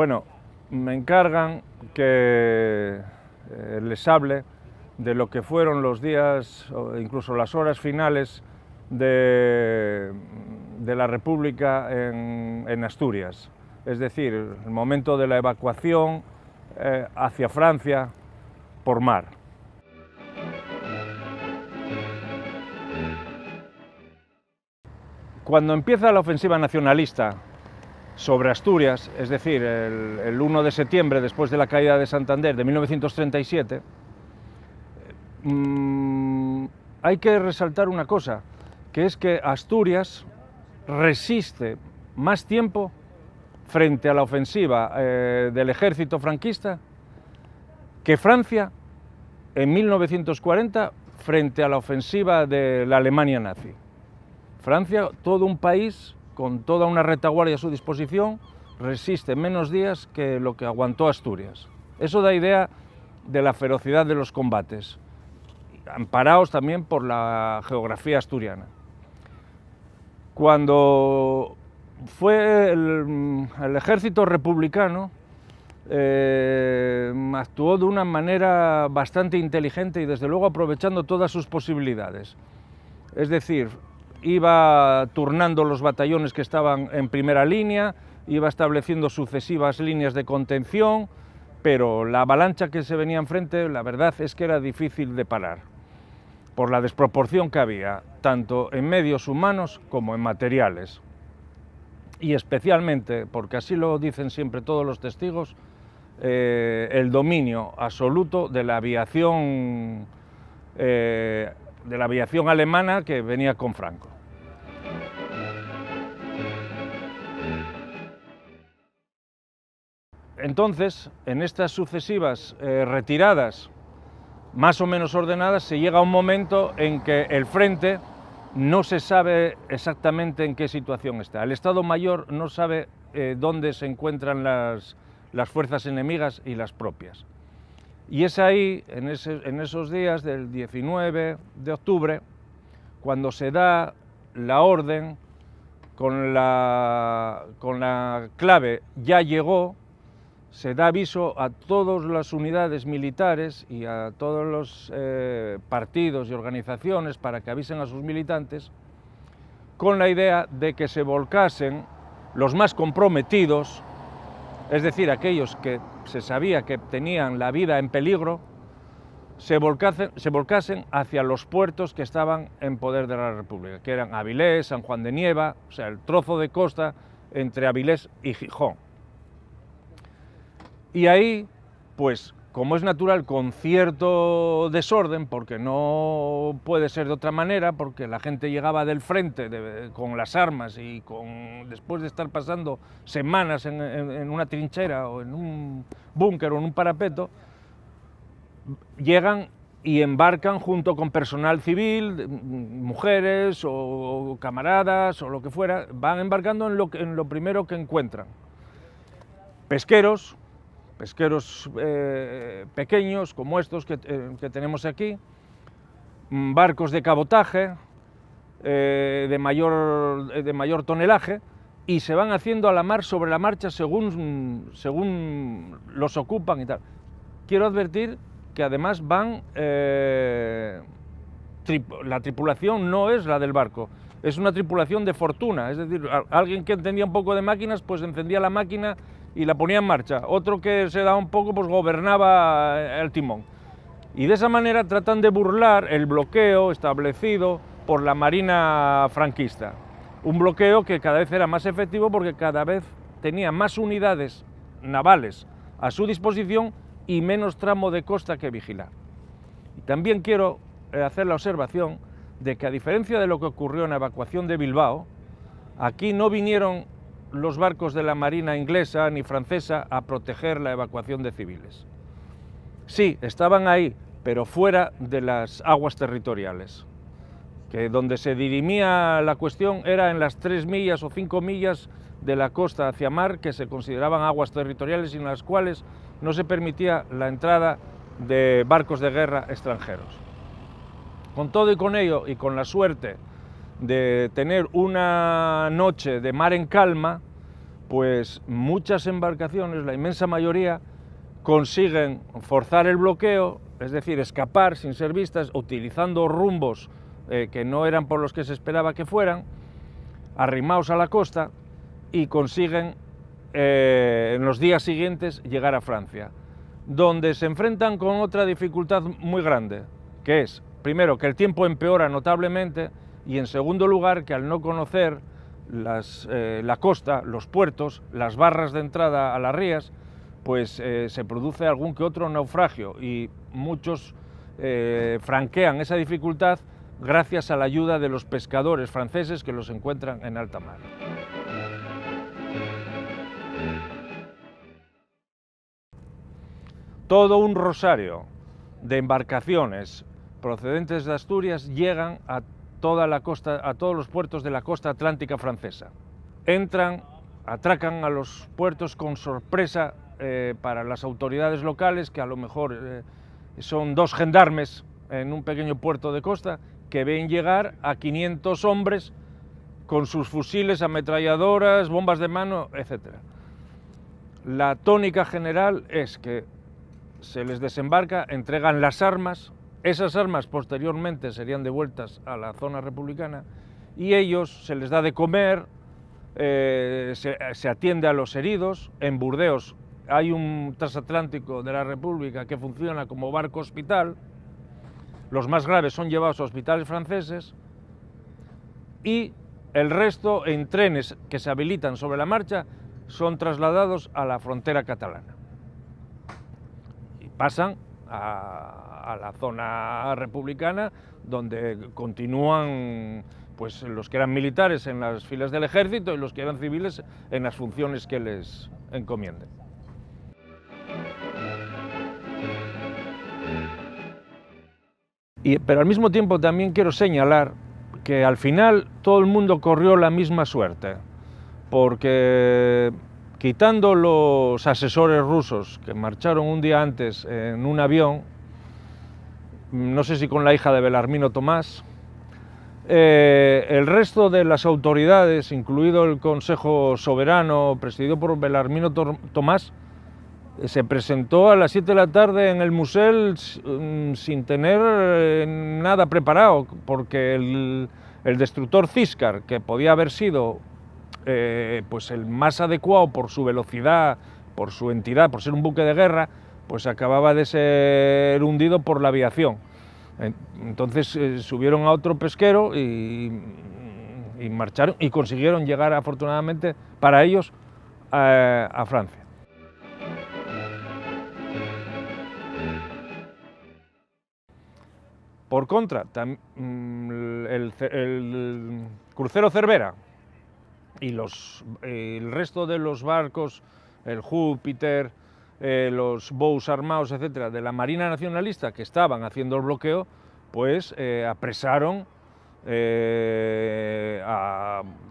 Bueno, me encargan que les hable de lo que fueron los días, o incluso las horas finales de la República en Asturias. Es decir, el momento de la evacuación hacia Francia por mar. Cuando empieza la ofensiva nacionalista sobre Asturias, es decir, el 1 de septiembre, después de la caída de Santander de 1937, hay que resaltar una cosa, que es que Asturias resiste más tiempo frente a la ofensiva del ejército franquista que Francia en 1940 frente a la ofensiva de la Alemania nazi. Francia, todo un país con toda una retaguardia a su disposición, resiste menos días que lo que aguantó Asturias. Eso da idea de la ferocidad de los combates, amparados también por la geografía asturiana. Cuando fue el ejército republicano, actuó de una manera bastante inteligente y desde luego aprovechando todas sus posibilidades. Es decir, iba turnando los batallones que estaban en primera línea, iba estableciendo sucesivas líneas de contención, pero la avalancha que se venía enfrente, la verdad es que era difícil de parar, por la desproporción que había, tanto en medios humanos como en materiales. Y especialmente, porque así lo dicen siempre todos los testigos, el dominio absoluto de la aviación alemana que venía con Franco. Entonces, en estas sucesivas retiradas más o menos ordenadas, se llega a un momento en que el frente no se sabe exactamente en qué situación está. El Estado Mayor no sabe dónde se encuentran las fuerzas enemigas y las propias. Y es ahí, en esos días del 19 de octubre, cuando se da la orden con la clave "ya llegó", se da aviso a todas las unidades militares y a todos los partidos y organizaciones para que avisen a sus militantes, con la idea de que se volcasen los más comprometidos, es decir, aquellos que se sabía que tenían la vida en peligro, se volcasen hacia los puertos que estaban en poder de la República, que eran Avilés, San Juan de Nieva, o sea, el trozo de costa entre Avilés y Gijón. Y ahí, pues, como es natural, con cierto desorden, porque no puede ser de otra manera, porque la gente llegaba del frente con las armas y después de estar pasando semanas en una trinchera o en un búnker o en un parapeto, llegan y embarcan junto con personal civil, mujeres o camaradas o lo que fuera, van embarcando en lo primero que encuentran. Pesqueros pequeños como estos que tenemos aquí, barcos de cabotaje de mayor tonelaje, y se van haciendo a la mar sobre la marcha según los ocupan y tal. Quiero advertir que además van, la tripulación no es la del barco, es una tripulación de fortuna, es decir, alguien que entendía un poco de máquinas pues encendía la máquina y la ponía en marcha, otro que se daba un poco pues gobernaba el timón. Y de esa manera tratan de burlar el bloqueo establecido por la Marina franquista, un bloqueo que cada vez era más efectivo porque cada vez tenía más unidades navales a su disposición y menos tramo de costa que vigilar. Y también quiero hacer la observación de que, a diferencia de lo que ocurrió en la evacuación de Bilbao, aquí no vinieron los barcos de la Marina inglesa ni francesa a proteger la evacuación de civiles. Sí, estaban ahí, pero fuera de las aguas territoriales, que donde se dirimía la cuestión era en las 3 millas o 5 millas de la costa hacia mar, que se consideraban aguas territoriales y en las cuales no se permitía la entrada de barcos de guerra extranjeros. Con todo y con ello, y con la suerte de tener una noche de mar en calma, pues muchas embarcaciones, la inmensa mayoría, consiguen forzar el bloqueo, es decir, escapar sin ser vistas, utilizando rumbos que no eran por los que se esperaba que fueran, arrimados a la costa, y consiguen en los días siguientes llegar a Francia, donde se enfrentan con otra dificultad muy grande, que es, primero, que el tiempo empeora notablemente, y en segundo lugar, que al no conocer la costa, los puertos, las barras de entrada a las rías, pues se produce algún que otro naufragio, y muchos franquean esa dificultad gracias a la ayuda de los pescadores franceses que los encuentran en alta mar. Todo un rosario de embarcaciones procedentes de Asturias llegan a toda la costa, a todos los puertos de la costa atlántica francesa. Entran, atracan a los puertos con sorpresa para las autoridades locales, que a lo mejor son 2 gendarmes en un pequeño puerto de costa, que ven llegar a 500 hombres con sus fusiles, ametralladoras, bombas de mano, etc. La tónica general es que se les desembarca, entregan las armas, esas armas posteriormente serían devueltas a la zona republicana, y ellos se les da de comer, se atiende a los heridos. En Burdeos hay un transatlántico de la República que funciona como barco hospital, los más graves son llevados a hospitales franceses, y el resto, en trenes que se habilitan sobre la marcha, son trasladados a la frontera catalana. Y pasan a la zona republicana, donde continúan pues, los que eran militares en las filas del ejército y los que eran civiles en las funciones que les encomienden. Pero al mismo tiempo también quiero señalar que al final todo el mundo corrió la misma suerte, porque quitando los asesores rusos que marcharon un día antes en un avión, no sé si con la hija de Belarmino Tomás, el resto de las autoridades, incluido el Consejo Soberano presidido por Belarmino Tomás, se presentó a las 7 de la tarde en el Musel sin tener nada preparado, porque el destructor Ciscar, que podía haber sido pues el más adecuado por su velocidad, por su entidad, por ser un buque de guerra, pues acababa de ser hundido por la aviación. Entonces subieron a otro pesquero y marcharon, y consiguieron llegar afortunadamente para ellos a Francia. Por contra, el crucero Cervera y el resto de los barcos, el Júpiter, los Bous armados, etcétera, de la Marina Nacionalista que estaban haciendo el bloqueo, pues apresaron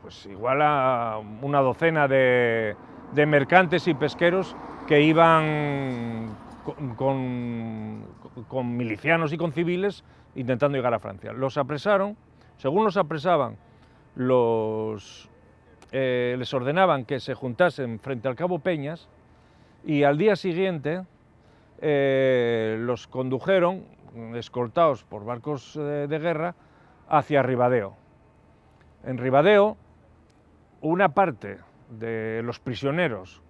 pues igual a una docena de mercantes y pesqueros que iban con milicianos y con civiles intentando llegar a Francia. Los apresaron, según los apresaban, les ordenaban que se juntasen frente al Cabo Peñas, y al día siguiente los condujeron, escoltados por barcos de guerra, hacia Ribadeo. En Ribadeo, una parte de los prisioneros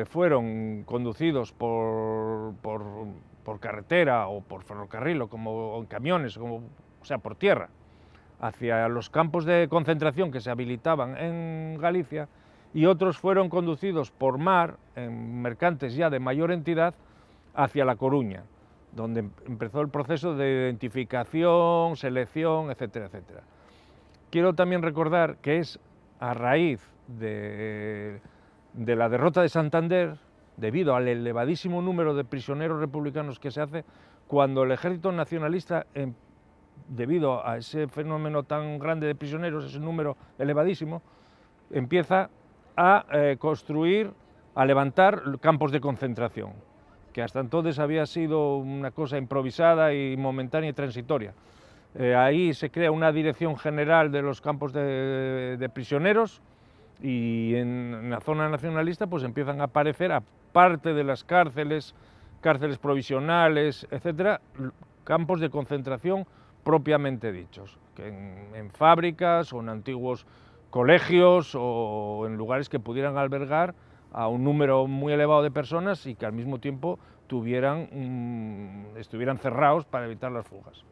fueron conducidos por carretera o por ferrocarril o en camiones, o sea, por tierra, hacia los campos de concentración que se habilitaban en Galicia, y otros fueron conducidos por mar, en mercantes ya de mayor entidad, hacia La Coruña, donde empezó el proceso de identificación, selección, etcétera, etcétera. Quiero también recordar que es a raíz de la derrota de Santander, debido al elevadísimo número de prisioneros republicanos que se hace, cuando el ejército nacionalista, debido a ese fenómeno tan grande de prisioneros, ese número elevadísimo, empieza a construir, a levantar campos de concentración, que hasta entonces había sido una cosa improvisada y momentánea y transitoria. Ahí se crea una dirección general de los campos de prisioneros, Y en la zona nacionalista pues empiezan a aparecer, aparte de las cárceles, cárceles provisionales, etcétera, campos de concentración propiamente dichos, que en fábricas o en antiguos colegios o en lugares que pudieran albergar a un número muy elevado de personas y que al mismo tiempo estuvieran cerrados para evitar las fugas.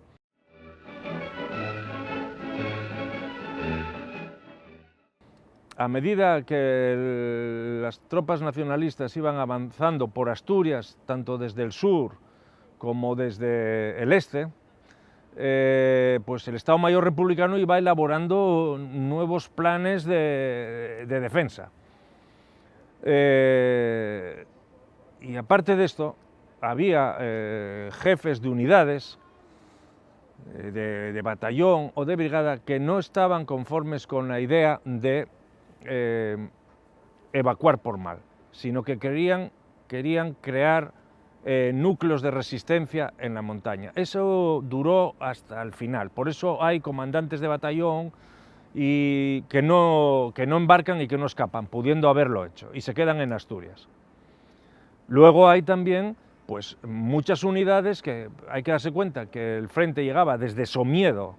A medida que las tropas nacionalistas iban avanzando por Asturias, tanto desde el sur como desde el este, pues el Estado Mayor Republicano iba elaborando nuevos planes de defensa. Y aparte de esto, había jefes de unidades, de batallón o de brigada, que no estaban conformes con la idea de evacuar por mar, sino que querían crear núcleos de resistencia en la montaña. Eso duró hasta el final, por eso hay comandantes de batallón y que no embarcan y que no escapan, pudiendo haberlo hecho, y se quedan en Asturias. Luego hay también pues, muchas unidades que hay que darse cuenta que el frente llegaba desde Somiedo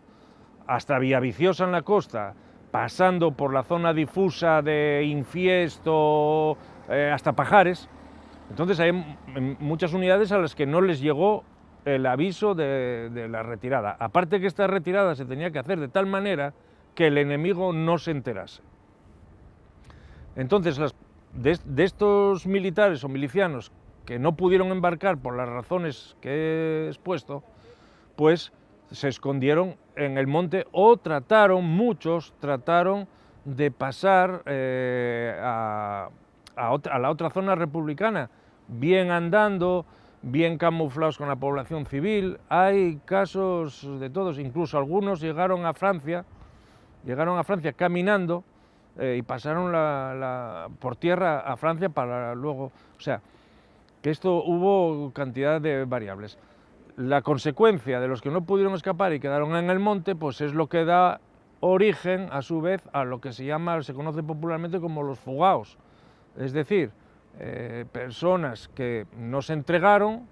hasta Villaviciosa en la costa, pasando por la zona difusa de Infiesto hasta Pajares. Entonces hay muchas unidades a las que no les llegó el aviso de la retirada. Aparte que esta retirada se tenía que hacer de tal manera que el enemigo no se enterase. Entonces, de estos militares o milicianos que no pudieron embarcar por las razones que he expuesto, pues se escondieron en el monte o muchos trataron de pasar a la otra zona republicana, bien andando, bien camuflados con la población civil. Hay casos de todos, incluso algunos llegaron a Francia caminando y pasaron por tierra a Francia para luego... O sea, que esto hubo cantidad de variables. La consecuencia de los que no pudieron escapar y quedaron en el monte, pues es lo que da origen, a su vez, a lo que se conoce popularmente como los fugaos. Es decir, personas que no se entregaron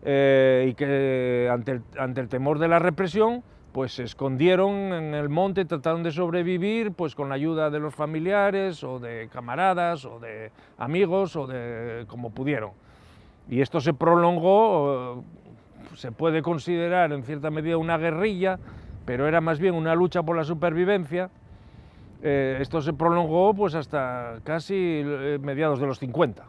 y que ante el temor de la represión, pues se escondieron en el monte, trataron de sobrevivir pues con la ayuda de los familiares o de camaradas o de amigos o de como pudieron. Y esto se prolongó, se puede considerar en cierta medida una guerrilla, pero era más bien una lucha por la supervivencia. Esto se prolongó pues hasta casi mediados de los 50.